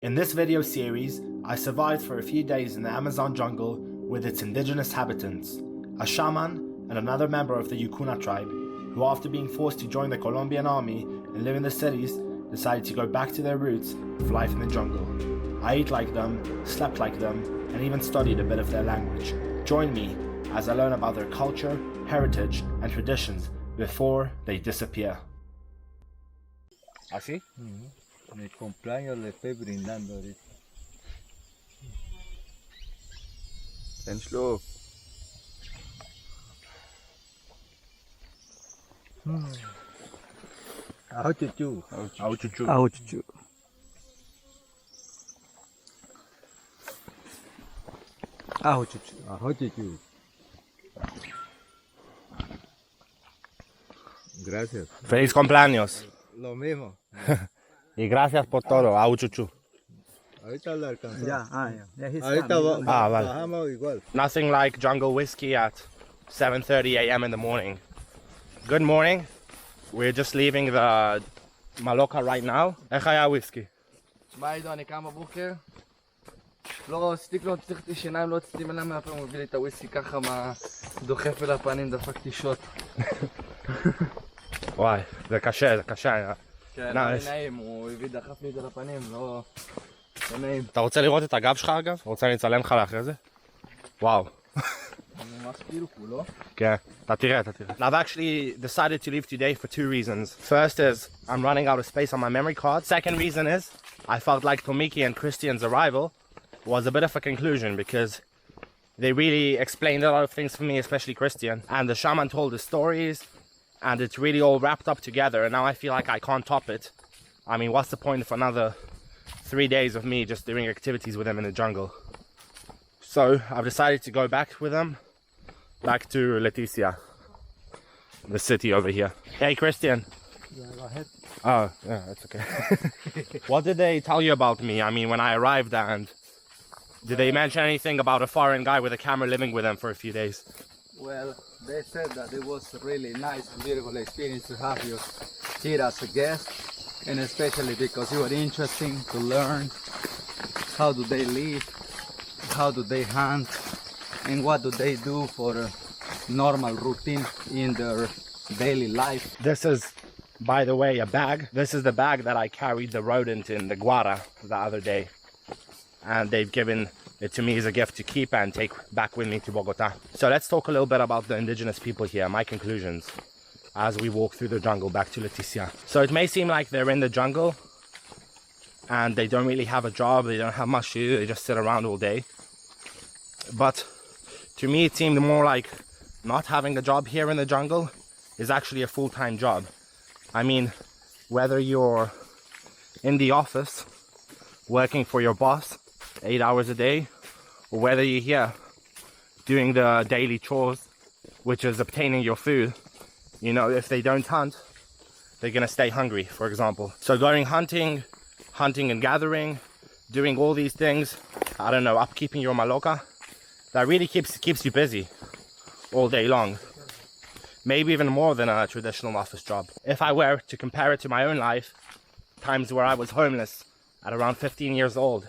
In this video series, I survived for a few days in the Amazon jungle with its indigenous habitants, a shaman and another member of the Yucuna tribe, who after being forced to join the Colombian army and live in the cities, decided to go back to their roots of life in the jungle. I ate like them, slept like them, and even studied a bit of their language. Join me as I learn about their culture, heritage, and traditions before they disappear. ¿Así? Mi cumpleaños le estoy brindando ahorita. Ten slow. Au chuchu. Au chuchu. Au chuchu. Au chuchu. Au chuchu. Gracias. Feliz cumpleaños. Lo mismo. Y gracias por todo, au chuchu. Ahorita lo alcanzamos. Yeah, he's Ahorita coming. vale. bajamos igual. Nothing like jungle whiskey at 7:30 a.m. in the morning. Good morning. We're just leaving the Maloka right now. איך היה whiskey? תשמע עידו, אני קם בבוקר, לא רציתי לא צריכתי שיניים, לא רציתי מלא מהפה, הוא מביא לי את הוויסקי ככה דוחף אל הפנים, דפקתי שוט. וואי, זה קשה, זה קשה. כן, לא נעים, הוא הביא, דחף לי את זה לפנים, לא נעים. אתה רוצה לראות את הגב שלך אגב? רוצה אני אצלם לך לאחרי זה? וואו. אני ממש כאילו כולו. כן, אתה תראה. I've actually decided to leave today for two reasons. First is I'm running out of space on my memory card. Second reason is I felt like Tomiki and Christian's arrival was a bit of a conclusion because they really explained a lot of things for me, especially Christian. And the shaman told the stories and it's really all wrapped up together, and now I feel like I can't top it. I mean, what's the point of another 3 days of me just doing activities with them in the jungle? So I've decided to go back with them, back to Leticia, the city over here. Hey Christian. Yeah, go ahead. Oh, yeah, that's okay. What did they tell you about me? I mean, when I arrived, and did they mention anything about a foreign guy with a camera living with them for a few days? Well, they said that it was a really nice and beautiful experience to have you here as a guest, and especially because you were interesting to learn how do they live, how do they hunt, and what do they do for a normal routine in their daily life. This is, by the way, a bag. This is the bag that I carried the rodent in the Guara the other day. And they've given it to me as a gift to keep and take back with me to Bogota. So let's talk a little bit about the indigenous people here, my conclusions, as we walk through the jungle back to Leticia. So it may seem like they're in the jungle and they don't really have a job, they don't have much to do, they just sit around all day. But to me it seemed more like not having a job here in the jungle is actually a full-time job. I mean, whether you're in the office working for your boss 8 hours a day, or whether you're here doing the daily chores, which is obtaining your food, you know, if they don't hunt, they're gonna stay hungry, for example. So going hunting and gathering, doing all these things, I don't know, upkeeping your maloka, that really keeps you busy all day long. Maybe even more than a traditional office job. If I were to compare it to my own life, times where I was homeless at around 15 years old,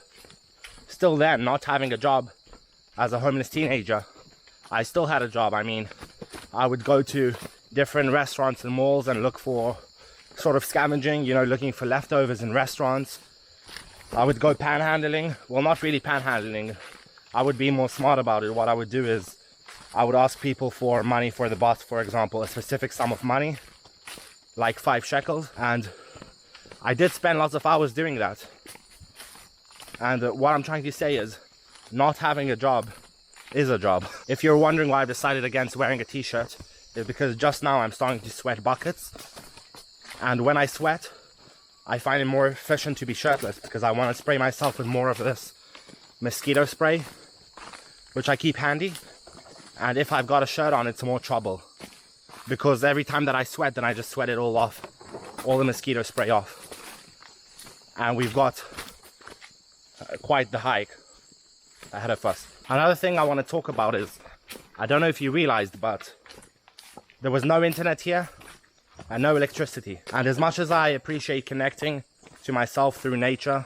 still then, not having a job as a homeless teenager, I still had a job. I mean, I would go to different restaurants and malls and look for sort of scavenging, you know, looking for leftovers in restaurants. I would go panhandling. Well, not really panhandling. I would be more smart about it. What I would do is I would ask people for money for the bus, for example, a specific sum of money, like 5 shekels. And I did spend lots of hours doing that. And what I'm trying to say is, not having a job is a job. If you're wondering why I've decided against wearing a t-shirt, it's because just now I'm starting to sweat buckets. And when I sweat, I find it more efficient to be shirtless because I want to spray myself with more of this mosquito spray, which I keep handy. And if I've got a shirt on, it's more trouble. Because every time that I sweat, then I just sweat it all off. All the mosquito spray off. And we've got quite the hike ahead of us. Another thing I want to talk about is, I don't know if you realized, but there was no internet here and no electricity. And as much as I appreciate connecting to myself through nature,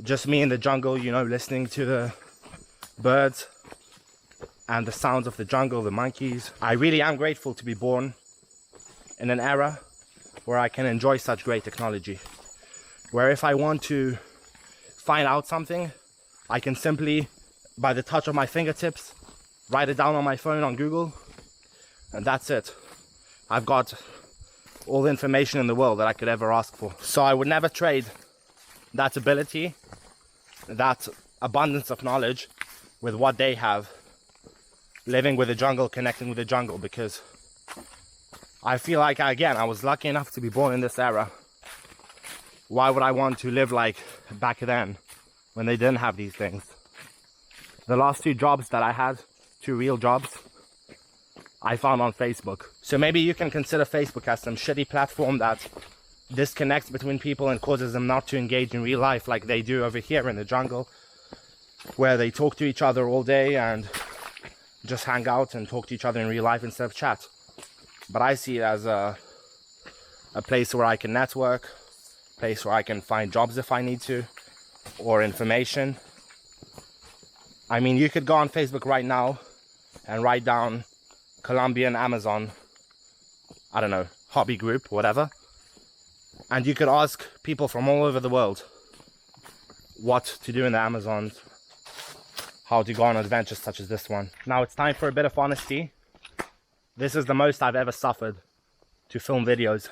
just me in the jungle, you know, listening to the birds and the sounds of the jungle, the monkeys. I really am grateful to be born in an era where I can enjoy such great technology. Where if I want to find out something, I can simply, by the touch of my fingertips, write it down on my phone on Google, and that's it. I've got all the information in the world that I could ever ask for. So I would never trade that ability, that abundance of knowledge with what they have, living with the jungle, connecting with the jungle, because I feel like, again, I was lucky enough to be born in this era. Why would I want to live like back then when they didn't have these things? The last 2 jobs that I had, 2 real jobs, I found on Facebook. So maybe you can consider Facebook as some shitty platform that disconnects between people and causes them not to engage in real life like they do over here in the jungle, where they talk to each other all day and just hang out and talk to each other in real life instead of chat. But I see it as a place where I can network, place where I can find jobs if I need to, or information. I mean, you could go on Facebook right now and write down Colombian Amazon, I don't know, hobby group, whatever. And you could ask people from all over the world what to do in the Amazons, how to go on adventures such as this one. Now it's time for a bit of honesty. This is the most I've ever suffered to film videos.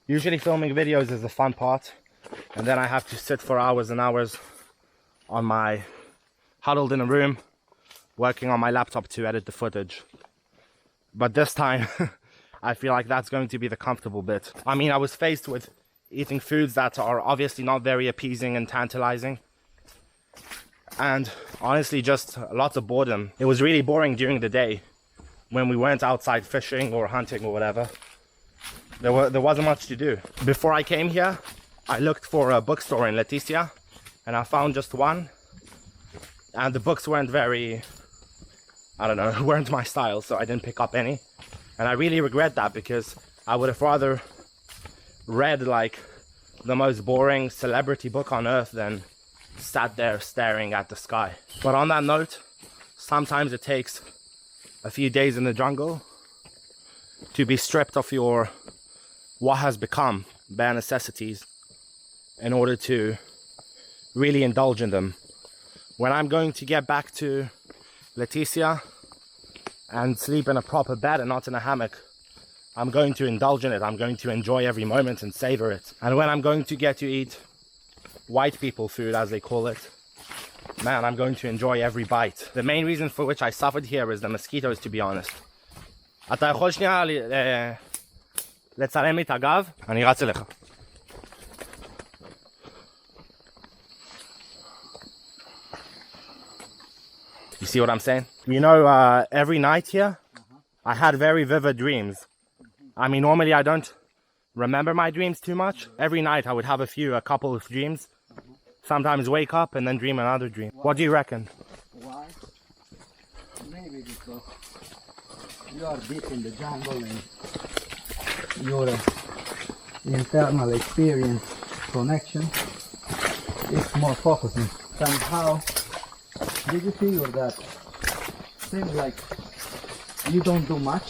Usually filming videos is the fun part, and then I have to sit for hours and hours on my, huddled in a room, working on my laptop to edit the footage. But this time, I feel like that's going to be the comfortable bit. I mean, I was faced with eating foods that are obviously not very appeasing and tantalizing. And honestly, just lots of boredom. It was really boring during the day when we weren't outside fishing or hunting or whatever. There wasn't much to do. Before I came here, I looked for a bookstore in Leticia, and I found just one. And the books weren't very, I don't know, weren't my style, so I didn't pick up any. And I really regret that, because I would have rather read like the most boring celebrity book on earth than sat there staring at the sky. But on that note, sometimes it takes a few days in the jungle to be stripped of your what has become bare necessities in order to really indulge in them. When I'm going to get back to Leticia and sleep in a proper bed and not in a hammock, I'm going to indulge in it. I'm going to enjoy every moment and savor it. And when I'm going to get to eat white people food, as they call it, man, I'm going to enjoy every bite. The main reason for which I suffered here is the mosquitoes, to be honest. אתה יכול שנייה לצלם לי את הגב? אני רץ אליך. You see what I'm saying? You know, every night here, I had very vivid dreams. I mean, normally I don't remember my dreams too much. Every night I would have a couple of dreams. Sometimes wake up and then dream another dream. What do you reckon? Why? Maybe because you are deep in the jungle and your internal experience connection is more focusing. Somehow, did you feel that seems like you don't do much,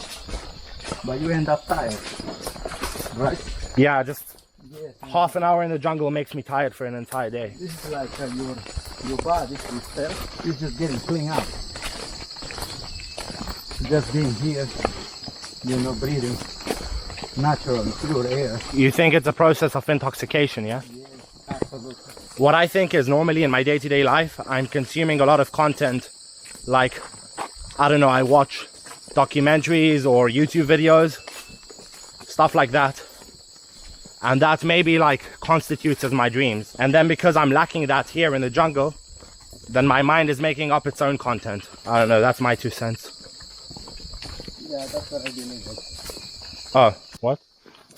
but you end up tired, right? Yeah, just Yes. half an hour in the jungle makes me tired for an entire day. This is like your body itself is just getting cleaned up. Just being here, you know, breathing natural, pure air. You think it's a process of intoxication, yeah? Yes, absolutely. What I think is normally in my day-to-day life, I'm consuming a lot of content like, I don't know, I watch documentaries or YouTube videos, stuff like that. And that maybe like constitutes as my dreams. And then because I'm lacking that here in the jungle, then my mind is making up its own content. I don't know, that's my 2 cents. Yeah, that's what I believe. Oh, what?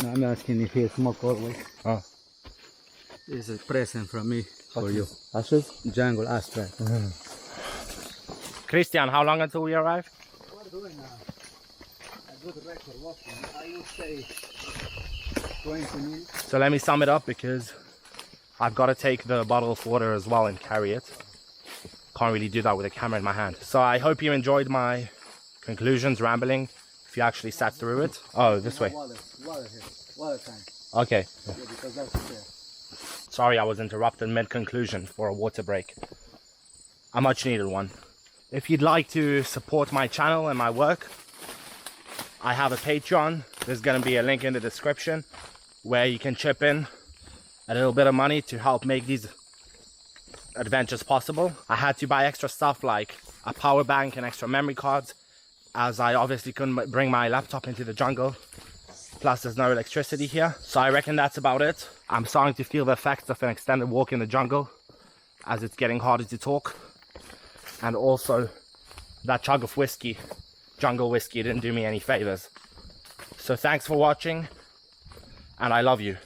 No, I'm asking if you smoke always. Oh. This is a present from me for you. Ashes? Jungle aspect. Christian, how long until we arrive? We're doing a good record walking. I would say 20 minutes. So let me sum it up, because I've got to take the bottle of water as well and carry it. Can't really do that with a camera in my hand. So I hope you enjoyed my conclusions, rambling, if you actually sat through it. Oh, this way. Water here. Water tank. Okay. Yeah, because that's there. Sorry I was interrupted mid-conclusion for a water break. A much needed one. If you'd like to support my channel and my work, I have a Patreon. There's going to be a link in the description where you can chip in a little bit of money to help make these adventures possible. I had to buy extra stuff like a power bank and extra memory cards, as I obviously couldn't bring my laptop into the jungle. Plus there's no electricity here. So I reckon that's about it. I'm starting to feel the effects of an extended walk in the jungle as it's getting harder to talk. And also that chug of whiskey, jungle whiskey, didn't do me any favors. So thanks for watching, and I love you.